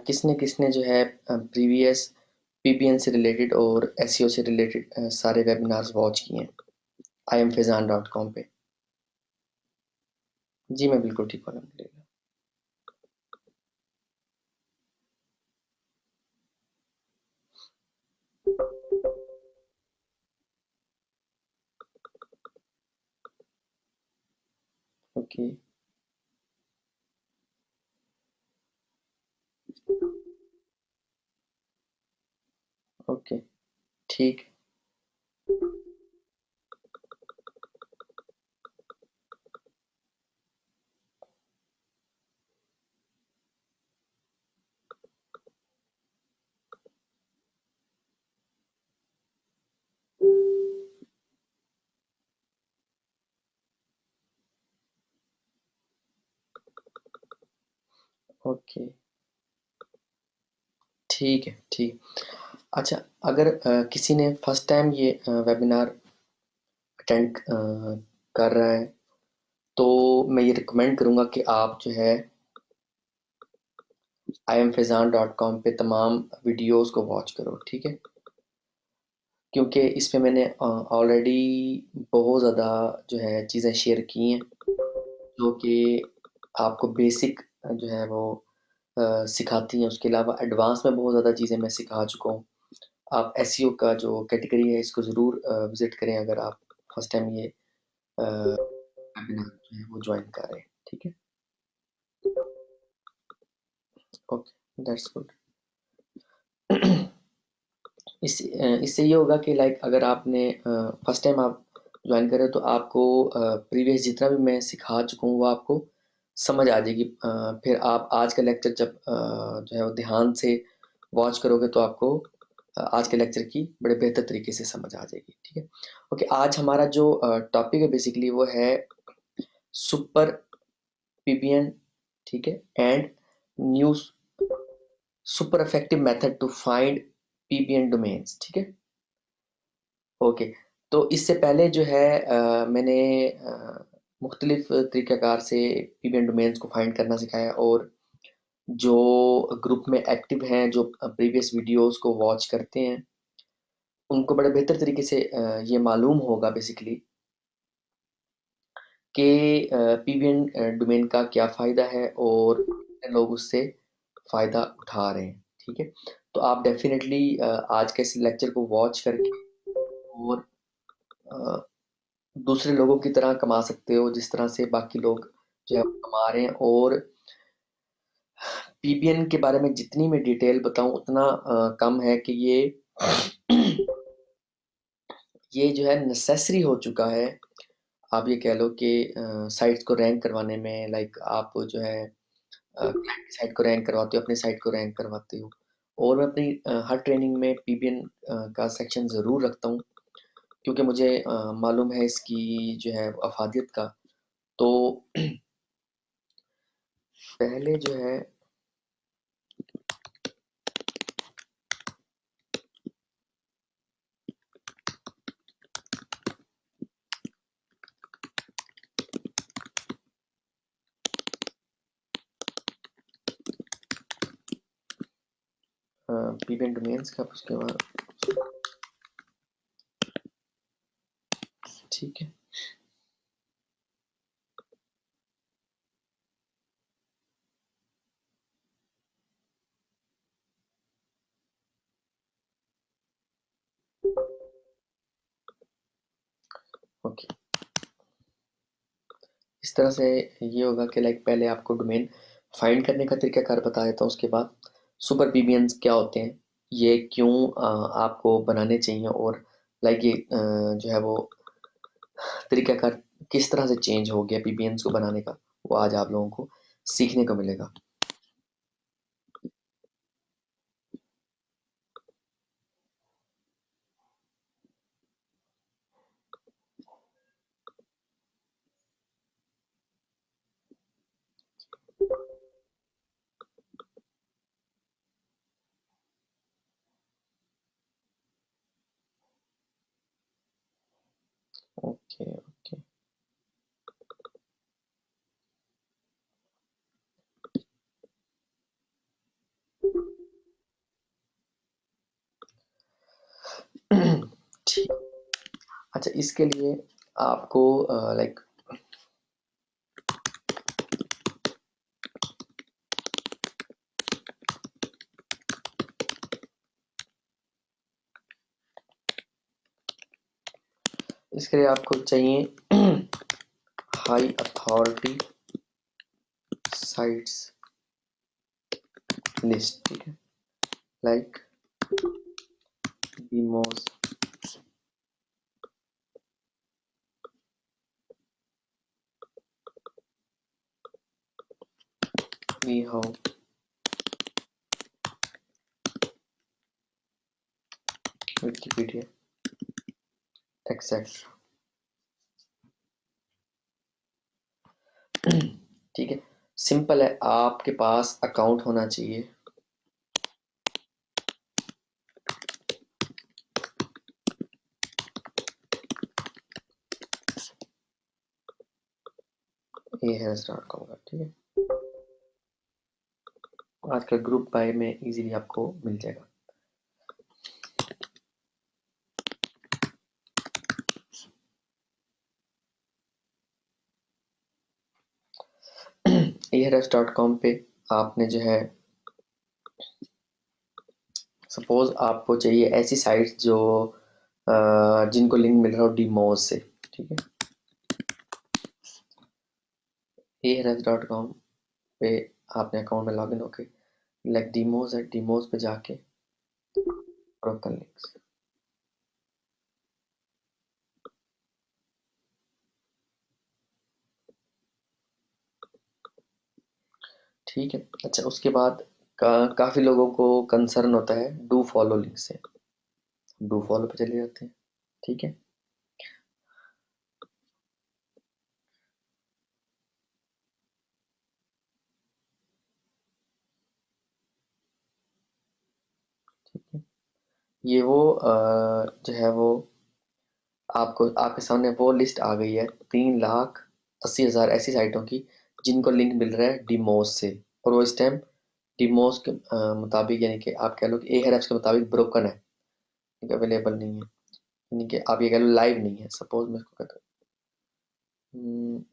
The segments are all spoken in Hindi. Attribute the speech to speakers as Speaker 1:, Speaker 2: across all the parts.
Speaker 1: किसने किसने जो है प्रीवियस पीपीएन से रिलेटेड और एसईओ से रिलेटेड सारे वेबिनार्स वॉच किए हैं imfezan.com पे। जी मैं बिल्कुल ठीक हूँ अल्हम्दुलिल्लाह। ओके ओके ठीक। ओके ठीक है ठीक। अच्छा, अगर किसी ने फर्स्ट टाइम ये वेबिनार अटेंड कर रहा है तो मैं ये रिकमेंड करूँगा कि आप जो है imfezan.com पे तमाम वीडियोस को वॉच करो, ठीक है? क्योंकि इस पे मैंने ऑलरेडी बहुत ज़्यादा जो है चीज़ें शेयर की हैं जो कि आपको बेसिक जो है वो सिखाती हैं। उसके अलावा एडवांस में बहुत ज़्यादा चीज़ें मैं सिखा चुका हूँ। आप एसईओ का जो कैटेगरी है इसको ज़रूर विज़िट करें अगर आप फर्स्ट टाइम ये वेबिनार जो है वो जॉइन कर रहे हैं, ठीक है? Okay, that's good. इससे ये होगा कि लाइक अगर आपने फर्स्ट टाइम आप ज्वाइन कर रहे हो तो आपको प्रीवियस जितना भी मैं सिखा चुका हूँ वो आपको समझ आ जाएगी। फिर आप आज का लेक्चर जब जो है वो ध्यान से वॉच करोगे तो आपको आज के लेक्चर की बड़े बेहतर तरीके से समझ आ जाएगी, ठीक है? ओके, आज हमारा जो टॉपिक है बेसिकली वो है सुपर पीपीएन, ठीक है? And new super effective method to find PPN domains, ठीक है? ओके, तो इससे पहले जो है मैंने मुख्तलिफ तरीक़ाकार से पीबीएन डोमेन्स को फाइंड करना सिखाया और जो ग्रुप में एक्टिव हैं, जो प्रीवियस वीडियोस को वॉच करते हैं, उनको बड़े बेहतर तरीके से ये मालूम होगा बेसिकली कि पीबीएन डोमेन का क्या फ़ायदा है और कितने लोग उससे फ़ायदा उठा रहे हैं, ठीक है? तो आप डेफ़िनेटली आज के इस लेक्चर को वॉच करके और अ, दूसरे लोगों की तरह कमा सकते हो जिस तरह से बाकी लोग जो है कमा रहे हैं। और पीबीएन के बारे में जितनी मैं डिटेल बताऊं उतना कम है कि ये जो है नेसेसरी हो चुका है। आप ये कह लो कि साइट्स को रैंक करवाने में, लाइक आप जो है क्लाइंट की साइट को रैंक करवाते हो, अपनी साइट को रैंक करवाते हो। और मैं अपनी हर ट्रेनिंग में पीबीएन का सेक्शन ज़रूर रखता हूँ क्योंकि मुझे मालूम है इसकी जो है अफादियत का। तो पहले जो है पीबीएन डोमेन्स का, उसके बाद ठीक है। ओके, इस तरह से ये होगा कि लाइक पहले आपको डोमेन फाइंड करने का तरीकाकार बता देता हूँ, उसके बाद सुपर पीबीएन्स क्या होते हैं, ये क्यों आपको बनाने चाहिए और लाइक ये जो है वो तरीकाकार किस तरह से चेंज हो गया पीबीएन्स को बनाने का, वो आज आप लोगों को सीखने को मिलेगा। ओके ओके ठीक। अच्छा, इसके लिए आपको लाइक इसके लिए आपको चाहिए हाई अथॉरिटी साइट्स लिस्ट, ठीक है, लाइक डीमोस, नीहाओ, विकिपीडिया, एक्सेट्रा। ठीक है, सिंपल है, आपके पास अकाउंट होना चाहिए। ahrefs.com का, ठीक है, आजकल ग्रुप बाय में इजीली आपको मिल जाएगा। ahrefs.com पे आपने जो है, सपोज आपको चाहिए ऐसी साइट्स जो जिनको लिंक मिल रहा हो डीमोज से, ठीक है, ahrefs.com पे आपने अकाउंट में लॉगिन होके लाइक डीमोज है, डीमोज पे जाके ब्रोकन लिंक्स, ठीक है। अच्छा, उसके बाद काफी लोगों को कंसर्न होता है डू फॉलो लिंक से, डू फॉलो पे चले जाते हैं, ठीक है। ठीक है, ये वो जो है वो आपको आपके सामने वो लिस्ट आ गई है 3,80,000 ऐसी साइटों की जिनको लिंक मिल रहा है डीमोज से, और वो इस टाइम डीमोज के मुताबिक, यानी कि आप कह लो कि एहरएफ्स के मुताबिक ब्रोकन है, अवेलेबल नहीं है, यानी कि आप ये कह लो लाइव नहीं है। सपोज मैं इसको कहता हूँ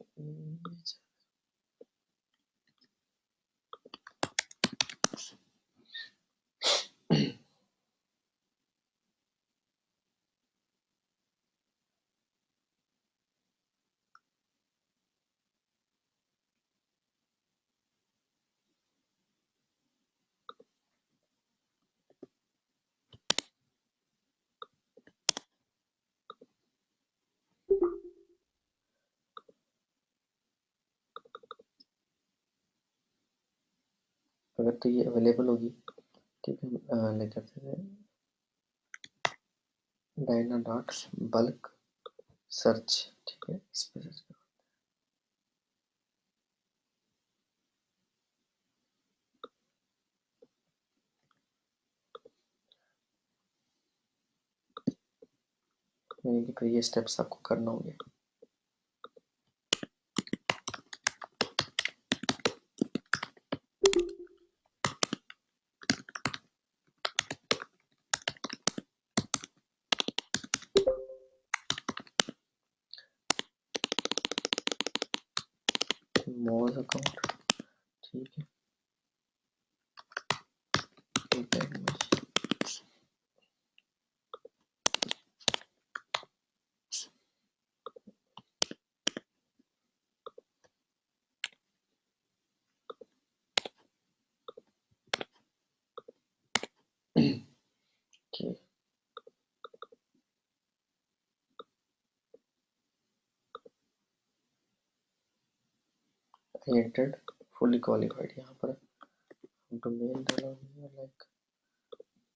Speaker 1: अगर तो ये अवेलेबल होगी, ठीक है, लेकर डायना डॉट बल्क सर्च, ठीक है, इस पर सर्च करो। यानी कि फिर ये स्टेप्स आपको करना होंगे। मोज अकाउंट, ठीक है, ठीक है, ठीक, एंटर्ड फुली क्वालिफाइड, यहाँ पर डोमेन डाला हुआ है, लाइक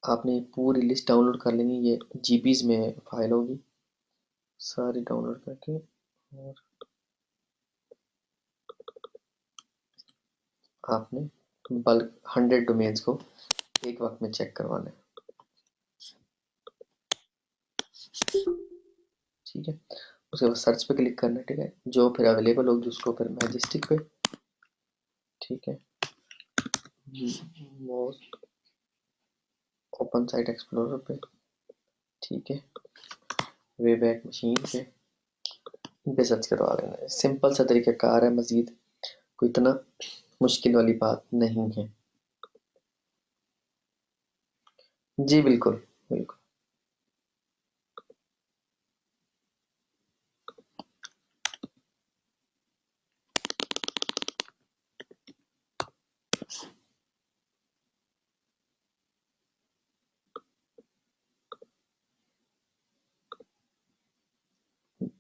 Speaker 1: आपने पूरी लिस्ट डाउनलोड कर लेनी, ये जीबीज में फाइल होगी, सारी डाउनलोड करके और आपने बल्क 100 डोमेन्स को एक वक्त में चेक करवाना है, ठीक है। उसके बाद सर्च पे क्लिक करना है, ठीक है, जो फिर अवेलेबल होगी उसको फिर मैजेस्टिक पे, ठीक है, मोस्ट ओपन साइट एक्सप्लोरर पे, ठीक है, वे बैक मशीन पे इन पे सर्च करवा लेना। सिंपल सा तरीक़ाकार है, मज़ीद कोई इतना मुश्किल वाली बात नहीं है। जी बिल्कुल, बिल्कुल।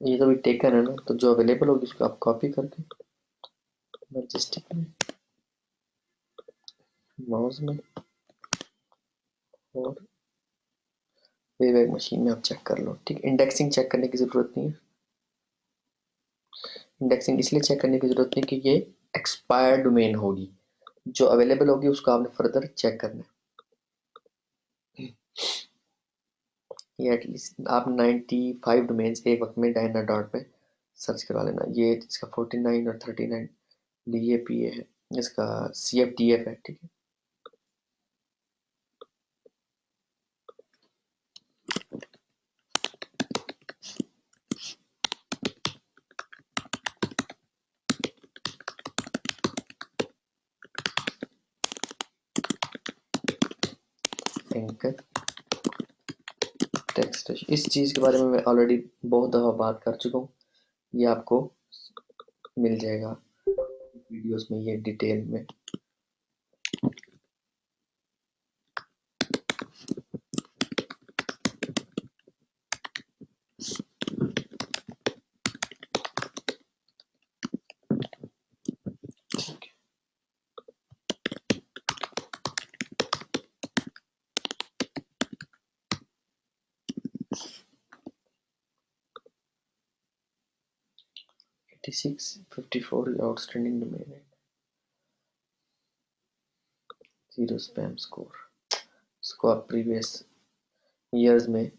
Speaker 1: ये तो अभी टेकन है ना, तो जो अवेलेबल होगी उसको आप कॉपी करके मैजेस्टिक में, माउस में और वेबैक मशीन में आप चेक कर लो। ठीक, इंडेक्सिंग चेक करने की ज़रूरत नहीं है। इंडेक्सिंग इसलिए चेक करने की ज़रूरत नहीं कि ये एक्सपायर्ड डोमेन होगी, जो अवेलेबल होगी उसको आपने फर्दर चेक करना है। ये एटलीस्ट आप 95 डोमेन्स एक वक्त में डायना डॉट पे सर्च करवा लेना। ये इसका 49 और 39 DAPA है, इसका CFDF है। ठीक है, एंकर टेक्स्ट। इस चीज़ के बारे में मैं ऑलरेडी बहुत दफ़ा बात कर चुका हूँ, ये आपको मिल जाएगा वीडियोस में ये डिटेल में। एटी 54 आउटस्टैंडिंग डोमेन है, 0 स्पैम स्कोर। इसको आप प्रीवियस ईयर्स में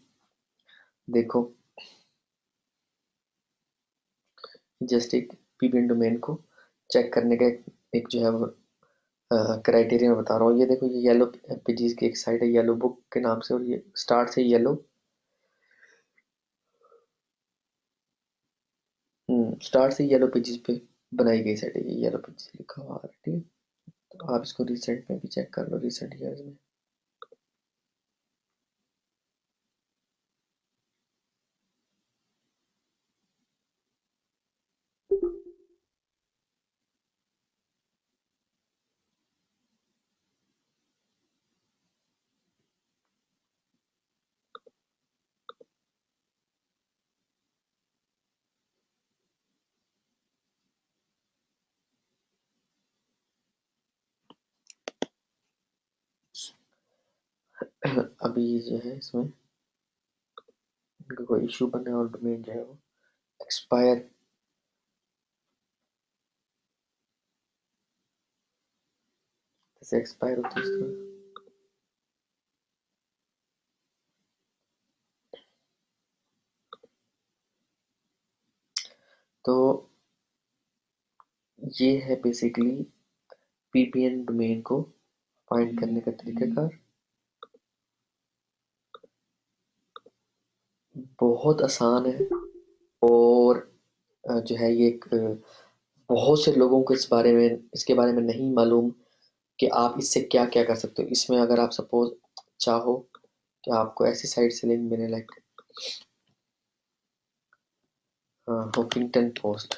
Speaker 1: देखो। जस्ट एक पीबीएन डोमेन को चेक करने का एक जो है वो क्राइटेरिया मैं बता रहा हूँ। ये देखो, ये येलो पेजेस की एक साइड है येलो बुक के नाम से, और ये स्टार्ट से येलो स्टार्ट से येलो पेजेस पे बनाई गई साइड है। ये येलो पेजेस लिखा हुआ है। ठीक है, तो आप इसको रिसेंट में भी चेक कर लो, रिसेंट ईयर्स में। अभी जो है इसमें इनका कोई इशू बना है और डोमेन जो है वो एक्सपायर, जैसे एक्सपायर होती है इस तरह। तो ये है बेसिकली पीपीएन डोमेन को फाइंड करने का तरीकाकार। बहुत आसान है, और जो है ये एक बहुत से लोगों को इसके बारे में नहीं मालूम कि आप इससे क्या क्या कर सकते हो। इसमें अगर आप सपोज चाहो कि आपको ऐसी साइट से लिंक मिले, लाइक हुफिंगटन पोस्ट,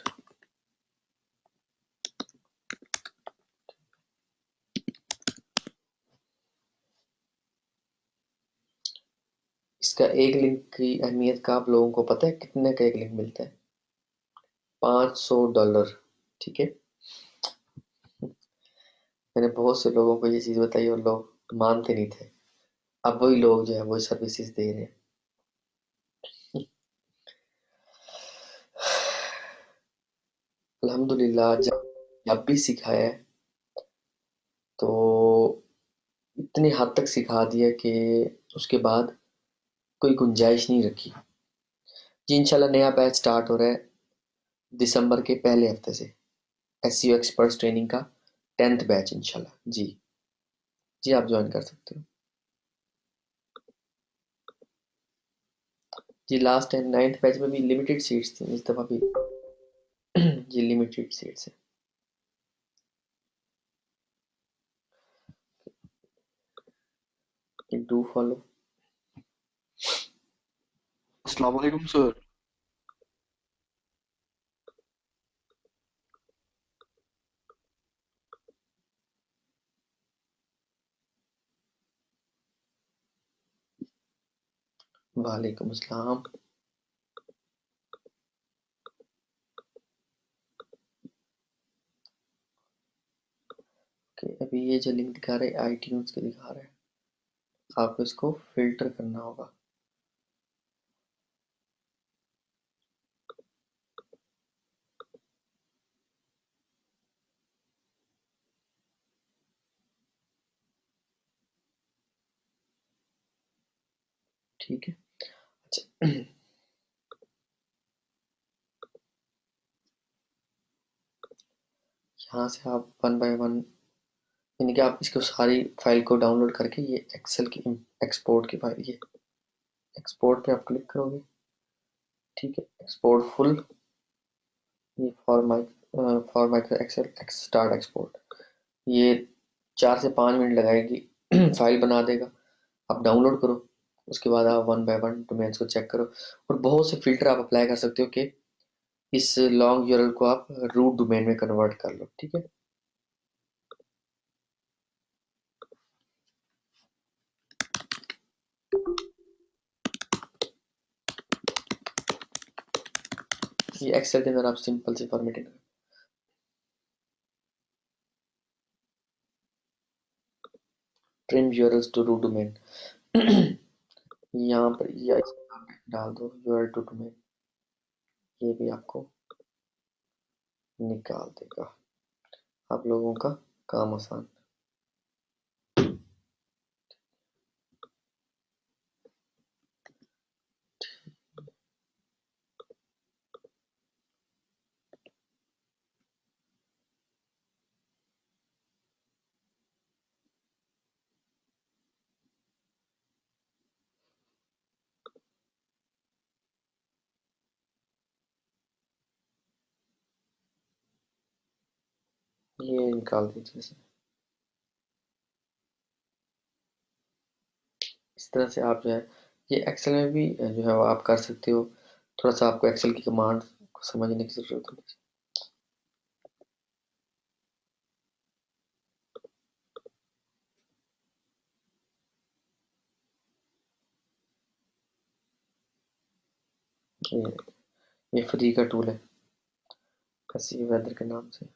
Speaker 1: इसका एक लिंक की अहमियत का आप लोगों को पता है कितने का एक लिंक मिलता है? $500। ठीक है, मैंने बहुत से लोगों को ये चीज़ बताई और लोग मानते नहीं थे। अब वही लोग जो है वो सर्विसेज दे रहे हैं। अल्हम्दुलिल्लाह, जब भी सिखाया है तो इतनी हद तक सिखा दिया कि उसके बाद कोई गुंजाइश नहीं रखी। जी इंशाल्लाह नया बैच स्टार्ट हो रहा है दिसंबर के पहले हफ्ते से, एसईओ एक्सपर्ट्स ट्रेनिंग का 10th बैच इंशाल्लाह। जी जी, आप ज्वाइन कर सकते हो। जी लास्ट टाइम 9th बैच में भी लिमिटेड सीट्स थी, इस दफ़ा भी जी लिमिटेड सीट्स है। Do follow.
Speaker 2: अस्सलाम वालेकुम सर।
Speaker 1: वालेकुम अस्सलाम। ओके, अभी ये जो लिंक दिखा रहे हैं आईट्यून्स के दिखा रहे हैं, आपको इसको फिल्टर करना होगा। ठीक है, अच्छा यहाँ से आप वन बाय वन, यानी कि आप इसको सारी फाइल को डाउनलोड करके ये एक्सेल की एक्सपोर्ट की फाइल, ये एक्सपोर्ट पे आप क्लिक करोगे। ठीक है, एक्सपोर्ट फुल, ये for micro Excel start export, ये 4 से 5 मिनट लगाएगी फाइल बना देगा। आप डाउनलोड करो, उसके बाद आप वन बाय वन डोमेन्स को चेक करो, और बहुत से फिल्टर आप अप्लाई कर सकते हो कि इस लॉन्ग यूआरएल को आप रूट डोमेन में कन्वर्ट कर लो। ठीक है, ये एक्सेल के अंदर आप simple C formatting, trim URLs to root domain यहाँ पर या डाल दो यूआरएल टू डोमेन, ये भी आपको निकाल देगा, आप लोगों का काम आसान। ये निकाल दीजिए इसे। इस तरह से आप जो है ये एक्सेल में भी जो है वो आप कर सकते हो। थोड़ा सा आपको एक्सेल की कमांड को समझने की जरूरत होती है। ये फ्री का टूल है, ऐसी वेदर के नाम से।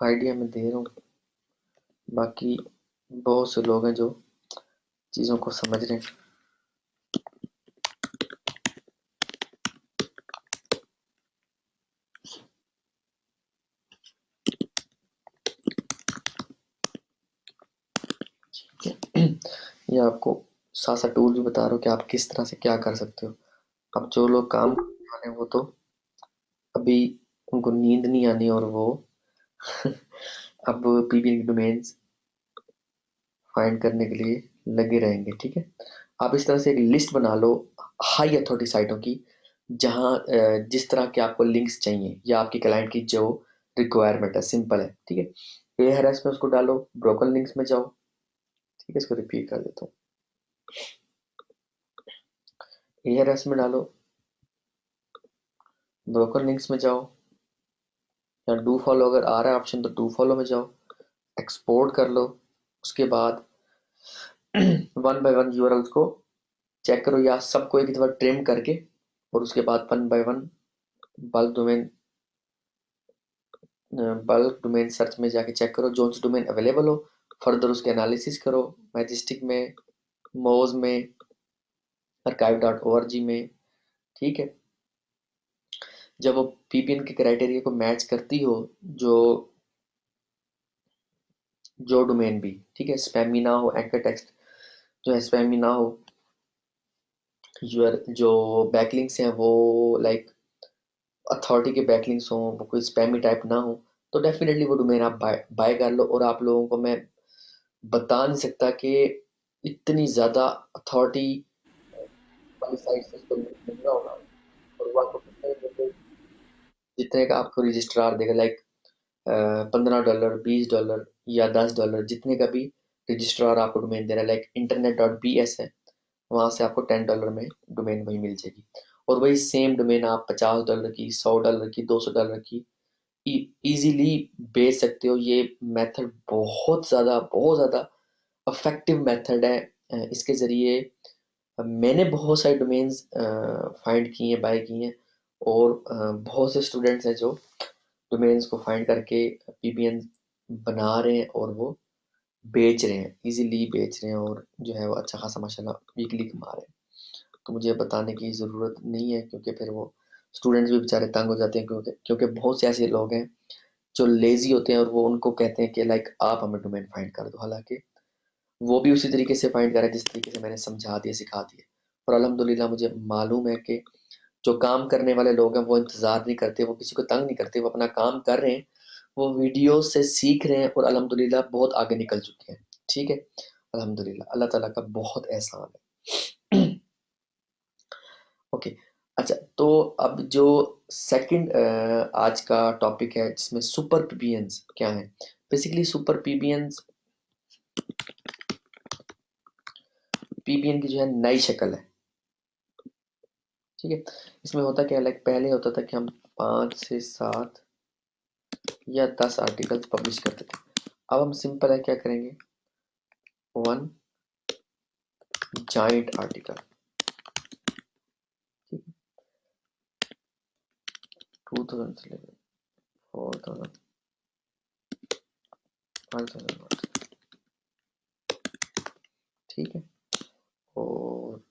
Speaker 1: आइडिया मैं दे रहा हूँ, बाकी बहुत से लोग हैं जो चीज़ों को समझ रहे हैं। ये आपको साथ साथ टूल भी बता रहा हूँ कि आप किस तरह से क्या कर सकते हो। अब जो लोग काम करने वाले हैं वो तो अभी उनको नींद नहीं आनी, और वो अब पीबीएन डोमेन्स फाइंड करने के लिए लगे रहेंगे। ठीक है, आप इस तरह से एक लिस्ट बना लो हाई अथॉरिटी साइटों की, जहाँ जिस तरह के आपको लिंक्स चाहिए या आपकी क्लाइंट की जो रिक्वायरमेंट है, सिंपल है। ठीक है, एआरएस में उसको डालो, ब्रोकन लिंक्स में जाओ। ठीक है, इसको रिपीट कर देता हूँ, एआरएस में डालो, ब्रोकन लिंक्स में जाओ, या डू फॉलो अगर आ रहा है ऑप्शन तो डू फॉलो में जाओ, एक्सपोर्ट कर लो। उसके बाद वन बाय वन यूआरएल्स को चेक करो, या सबको एक दफा ट्रिम करके, और उसके बाद one by one bulk domain bulk domain search में जाके चेक करो जो डोमेन अवेलेबल हो, फर्दर उसके एनालिसिस करो, मैजेस्टिक में, मोज में, archive.org में। ठीक है, जब वो पीपीएन के क्राइटेरिया को मैच करती हो, जो जो डोमेन भी, ठीक है, स्पैमी ना हो, एंकर टेक्स्ट जो है स्पैमी ना हो, यूर जो बैकलिंक्स हैं वो लाइक अथॉरिटी के बैकलिंक्स हों, वो कोई स्पैमी टाइप ना हो, तो डेफिनेटली वो डोमेन आप बाय बाय कर लो। और आप लोगों को मैं बता नहीं सकता कि इतनी ज़्यादा अथॉरिटी वाली साइट से उसको मिल रहा होगा। और वो आपको जितने का आपको रजिस्ट्रार देगा, लाइक $15, $20 या $10, जितने का भी रजिस्ट्रार आपको डोमेन दे रहा है, लाइक internet.bs है, वहाँ से आपको $10 में डोमेन वही मिल जाएगी। और वही सेम डोमेन आप $50 की, $100 की, $200 की इजीली बेच सकते हो। ये मेथड बहुत ज़्यादा इफेक्टिव मेथड है। इसके ज़रिए मैंने बहुत सारे डोमेन्स फाइंड किए हैं, बाय किए हैं। और बहुत से स्टूडेंट्स हैं जो डोमेन्स को फाइंड करके पीबीएन बना रहे हैं और वो बेच रहे हैं, इजीली बेच रहे हैं, और जो है वो अच्छा खासा माशाल्लाह वीकली कमा रहे हैं। तो मुझे बताने की ज़रूरत नहीं है, क्योंकि फिर वो स्टूडेंट्स भी बेचारे तंग हो जाते हैं, क्योंकि क्योंकि बहुत से ऐसे लोग हैं जो लेज़ी होते हैं और वो उनको कहते हैं कि लाइक आप हमें डोमेन फाइंड कर दो। हालाँकि वो भी उसी तरीके से फाइंड करा जिस तरीके से मैंने समझा दिया, सिखा दिया। और अल्हम्दुलिल्लाह मुझे मालूम है कि जो काम करने वाले लोग हैं वो इंतज़ार नहीं करते, वो किसी को तंग नहीं करते, वो अपना काम कर रहे हैं, वो वीडियो से सीख रहे हैं और अल्हम्दुलिल्लाह बहुत आगे निकल चुके हैं। ठीक है? अल्हम्दुलिल्लाह, अल्लाह ताला का बहुत एहसान है। ओके, अच्छा, तो अब जो सेकंड आज का टॉपिक है जिसमें सुपर पीबीएन्स क्या है? बेसिकली सुपर पीबीएन्स पीबीएन की जो है नई शक्ल है। ठीक है? इसमें होता क्या है, लाइक पहले होता था कि हम 5 से 7 या 10 आर्टिकल्स पब्लिश करते थे। अब हम सिंपल है क्या करेंगे, 1 जायंट आर्टिकल। ठीक है? 2000 से लेकर 4000, 5000 वर्ड। ठीक है? और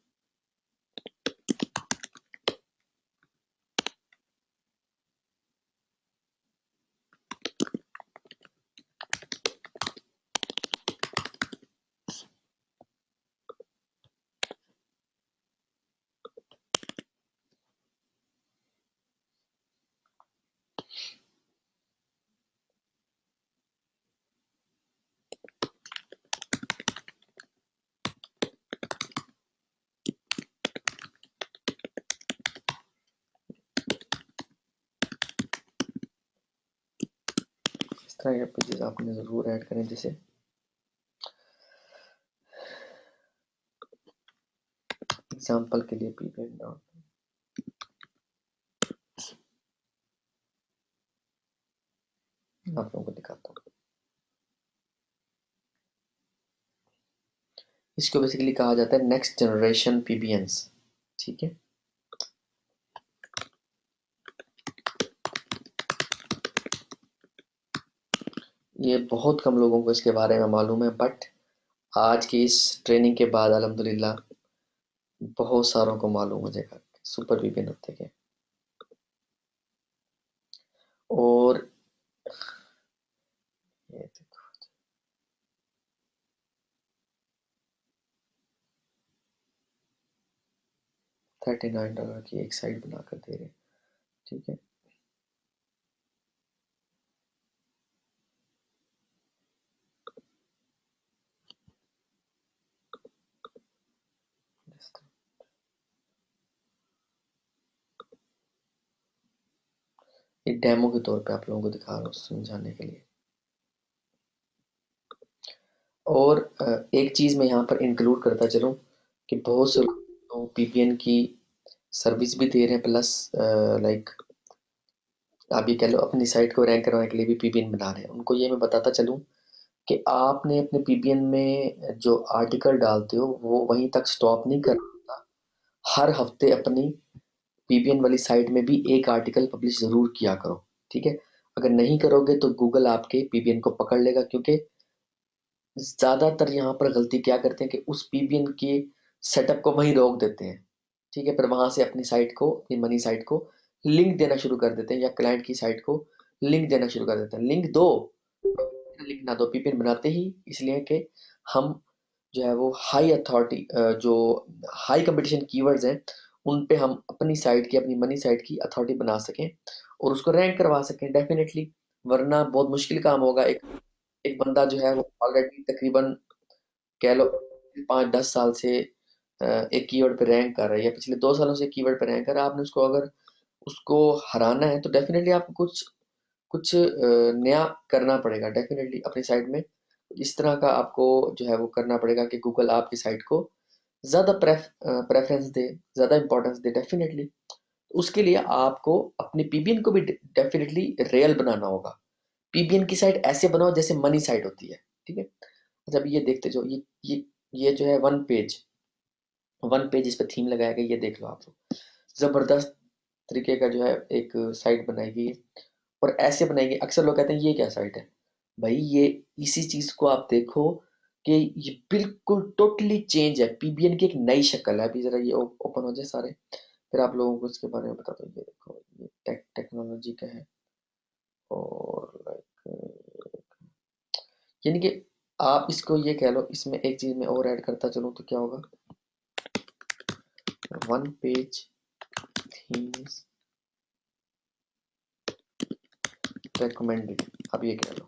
Speaker 1: इस तरह के पेजेस आपने ज़रूर ऐड करें, जैसे एग्जांपल के लिए पीबीएन डॉट, आप लोगों को दिखाता हूँ। इसको बेसिकली कहा जाता है नेक्स्ट जनरेशन पीबीएन्स। ठीक है? ये बहुत कम लोगों को इसके बारे में मालूम है, बट आज की इस ट्रेनिंग के बाद अल्हम्दुलिल्लाह बहुत सारों को मालूम हो जाएगा सुपर वीपीएन होते क्या। और ये देखो, $39 की एक साइट बनाकर दे रहे हैं। ठीक है? एक डेमो के तौर पे आप लोगों को दिखा रहा हूँ समझाने के लिए। और एक चीज़ मैं यहाँ पर इंक्लूड करता चलूँ कि बहुत से लोग पीपीएन की सर्विस भी दे रहे हैं, प्लस लाइक आप ये कह लो अपनी साइट को रैंक करवाने के लिए भी पीपीएन बना रहे हैं। उनको ये मैं बताता चलूँ कि आपने अपने पीपीएन में जो आर्टिकल डालते हो वो वहीं तक स्टॉप नहीं करना। हर हफ्ते अपनी पीबीएन वाली साइट में भी एक आर्टिकल पब्लिश ज़रूर किया करो। ठीक है? अगर नहीं करोगे तो गूगल आपके पीबीएन को पकड़ लेगा, क्योंकि ज़्यादातर यहाँ पर गलती क्या करते हैं कि उस पीबीएन के सेटअप को वहीं रोक देते हैं। ठीक है? फिर वहाँ से अपनी साइट को, अपनी मनी साइट को लिंक देना शुरू कर देते हैं, या क्लाइंट की साइट को लिंक देना शुरू कर देते हैं। लिंक दो, लिंक ना दो। पीबीएन बनाते ही इसलिए कि हम जो है वो हाई अथॉरिटी जो हाई कंपटीशन कीवर्ड्स हैं उन पे हम अपनी साइट की, अपनी मनी साइट की अथॉरिटी बना सकें और उसको रैंक करवा सकें डेफिनेटली। वरना बहुत मुश्किल काम होगा। एक एक बंदा जो है वो ऑलरेडी तकरीबन कह लो 5-10 साल से एक कीवर्ड पे रैंक कर रहा है, या पिछले 2 सालों से कीवर्ड पे रैंक कर रहा है। आपने उसको अगर उसको हराना है तो डेफिनेटली आपको कुछ कुछ नया करना पड़ेगा डेफिनेटली अपनी साइट में। इस तरह का आपको जो है वो करना पड़ेगा कि गूगल आपकी साइट को ज़्यादा प्रेफरेंस दे, ज़्यादा इंपॉर्टेंस दे डेफिनेटली। उसके लिए आपको अपनी पीबीएन को भी डेफिनेटली रियल बनाना होगा। पीबीएन की साइट ऐसे बनाओ जैसे मनी साइट होती है, ठीक है। अच्छा अभी ये देखते जो ये जो है वन पेज इस पे थीम लगाया गया, ये देख लो आप लोग। जबरदस्त तरीके का जो है एक साइट बनाई गई है और ऐसे बनाई गई। अक्सर लोग कहते हैं ये क्या साइट है भाई, ये इसी चीज को आप देखो कि ये बिल्कुल टोटली चेंज है। पीबीएन की एक नई शक्ल है। अभी जरा ये ओपन हो जाए सारे, फिर आप लोगों को इसके बारे में बता दो। ये देखो, ये टेक्नोलॉजी का है और लाइक यानी कि आप इसको ये कह लो। इसमें एक चीज मैं और ऐड करता चलूँ तो क्या होगा, वन पेज थीम्स रेकमेंडेड। अब ये कह लो,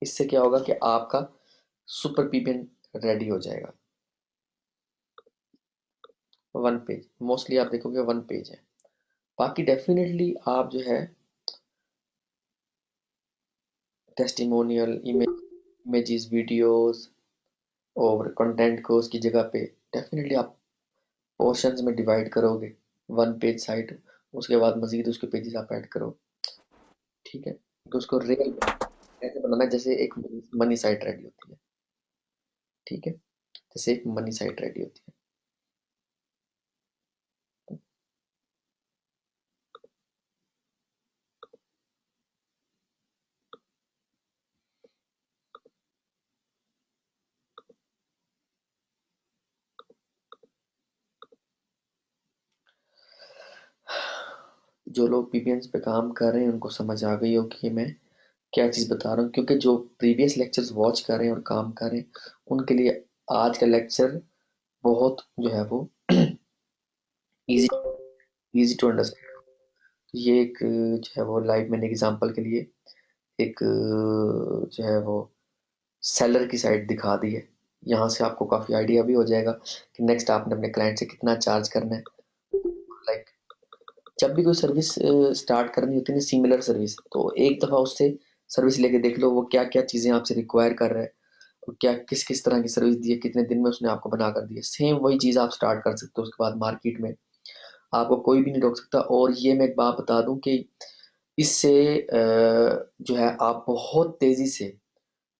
Speaker 1: इससे क्या होगा कि आपका सुपर पीबीएन रेडी हो जाएगा। वन पेज मोस्टली आप देखोगे वन पेज है। बाकी डेफिनेटली आप जो है टेस्टिमोनियल इमेजेस वीडियोस और कंटेंट को उसकी जगह पे डेफिनेटली आप पोर्शंस में डिवाइड करोगे। वन पेज साइट, उसके बाद मजीद उसके पेजेस आप ऐड करो, ठीक है। तो उसको रियल ऐसे बनाना है जैसे एक मनी साइट रेडी होती है, ठीक है, जैसे एक मनी साइट रेडी होती है। जो लोग पीबीएन्स पे काम कर रहे हैं उनको समझ आ गई होगी कि मैं क्या चीज़ बता रहा हूँ, क्योंकि जो प्रीवियस लेक्चर्स वॉच कर रहे हैं और काम कर रहे हैं उनके लिए आज का लेक्चर बहुत जो है वो इजी इजी टू अंडरस्टैंड। ये एक जो है वो लाइव मैंने एग्जांपल के लिए एक जो है वो सेलर की साइट दिखा दी है। यहाँ से आपको काफ़ी आइडिया भी हो जाएगा कि नेक्स्ट आपने अपने क्लाइंट से कितना चार्ज करना है। लाइक जब भी कोई सर्विस स्टार्ट करनी होती है ना, सिमिलर सर्विस, तो एक दफ़ा उससे सर्विस लेके देख लो वो क्या क्या चीज़ें आपसे रिक्वायर कर रहा है और क्या किस किस तरह की सर्विस दी है, कितने दिन में उसने आपको बना कर दी है। सेम वही चीज़ आप स्टार्ट कर सकते हो उसके बाद मार्केट में। आपको कोई भी नहीं रोक सकता। और ये मैं एक बात बता दूं कि इससे जो है आप बहुत तेज़ी से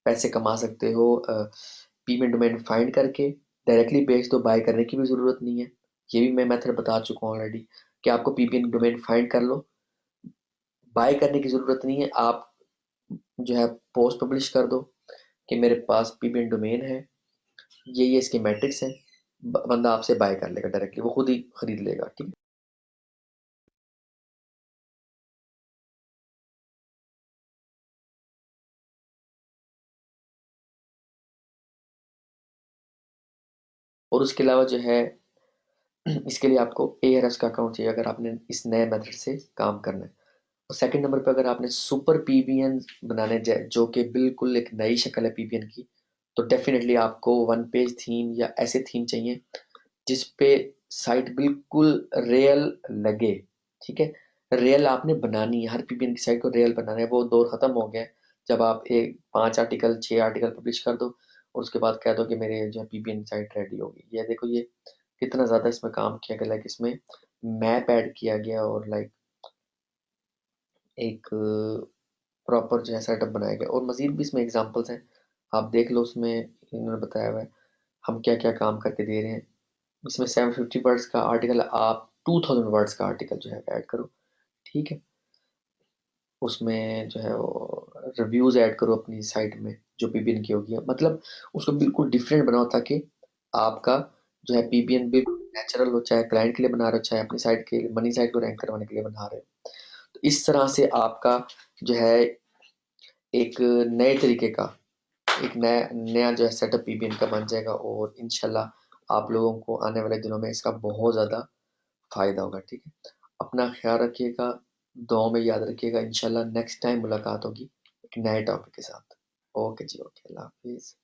Speaker 1: पैसे कमा सकते हो। पेमेंट डोमेन फाइंड करके डायरेक्टली बेच दो, बाय करने की भी ज़रूरत नहीं है। ये भी मैं मेथड बता चुका हूँ ऑलरेडी कि आपको पीपीएन डोमेन फाइंड कर लो, बाय करने की ज़रूरत नहीं है। आप जो है पोस्ट पब्लिश कर दो कि मेरे पास पीपीएन डोमेन है, ये इसके मैट्रिक्स हैं, बंदा आपसे बाय कर लेगा डायरेक्टली, वो खुद ही खरीद लेगा, ठीक है। और उसके अलावा जो है इसके लिए आपको एआरएस का अकाउंट चाहिए अगर आपने इस नए मेथड से काम करना है। और सेकंड नंबर पे अगर आपने सुपर पीबीएन बनाने जो कि बिल्कुल एक नई शक्ल है पीबीएन की, तो डेफिनेटली आपको वन पेज थीम या ऐसे थीम चाहिए जिस पे साइट बिल्कुल रियल लगे, ठीक है। रियल आपने बनानी है, हर पीबीएन की साइट को रियल बनाना है। वो दौर खत्म हो गया है जब आप एक 5 आर्टिकल 6 आर्टिकल पब्लिश कर दो और उसके बाद कह दो कि मेरे जो है पीबीएन साइट रेडी होगी। ये देखो ये कितना ज़्यादा इसमें काम किया गया, लाइक इसमें मैप ऐड किया गया और लाइक एक प्रॉपर जो है सेटअप बनाया गया। और मज़ीद भी इसमें एग्जांपल्स हैं, आप देख लो। उसमें इन्होंने बताया हुआ है हम क्या क्या काम करके दे रहे हैं। इसमें 750 वर्ड्स का आर्टिकल, आप 2000 वर्ड्स का आर्टिकल जो है ऐड करो, ठीक है। उसमें जो है वो रिव्यूज़ ऐड करो अपनी साइट में जो पीबीएन की होगी, मतलब उसको बिल्कुल डिफरेंट बनाओ ताकि आपका जो है पीबीएन बिल्कुल नेचुरल हो, चाहे क्लाइंट के लिए बना रहे हो चाहे अपनी साइट के लिए मनी साइट को रैंक करवाने के लिए बना रहे हो। तो इस तरह से आपका जो है एक नए तरीके का एक नया नया जो है सेटअप पीबीएन का बन जाएगा और इंशाल्लाह आप लोगों को आने वाले दिनों में इसका बहुत ज़्यादा फ़ायदा होगा, ठीक है? अपना ख़्याल रखिएगा, दुआओं में याद रखिएगा, इंशाल्लाह नेक्स्ट टाइम मुलाकात होगी एक नए टॉपिक के साथ। ओके जी, ओके, अल्लाह हाफ़िज़।